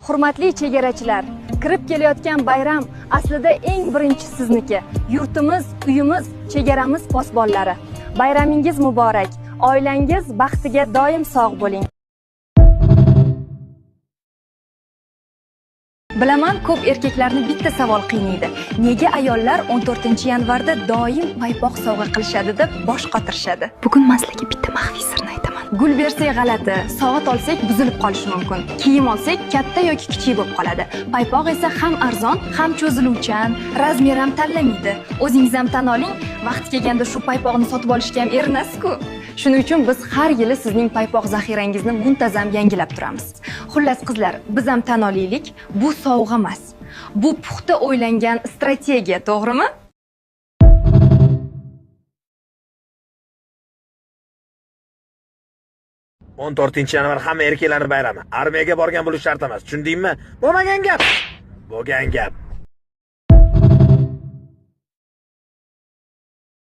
Hurmatli chegarachilar, kirib kelayotgan bayram aslida eng birinchi sizniki. Yurtimiz, uyimiz, chegaramiz posbonlari. Bayramingiz muborak. Oilangiz baxtiga doim sog' bo'ling. Bilaman, ko'p erkaklarni bitta savol qiynaydi. Nega ayollar 14-yanvarda doim paypoq sovg'a qilishadi deb bosh qotirishadi? Bugun men sizlarga bitta maxfiy sirni aytaman. Gul bersak g'alati, soat olsak buzilib qolishi mumkin. Kiyim olsak katta yoki kichik bo'lib qoladi. Paypoq esa ham arzon, ham cho'ziluvchan, razmer ham tanlamaydi. O'zingiz ham tan oling, vaqti kelganda shu paypoqni sotib olishga ham erinasiz-ku. Shuning uchun biz har yili sizning paypoq zaxirangizni muntazam yangilab turamiz. Xullas qizlar, biz ham tan olaylik, bu sovg'a emas. Bu puxta o'ylangan strategiya, to'g'rimi? o'n 14-yanvar hamma erkaklarning bayrami. Armiyaga borgan bo'lish shart emas. Tushundingmi? Bo'lmagan gap. Bo'lgan gap.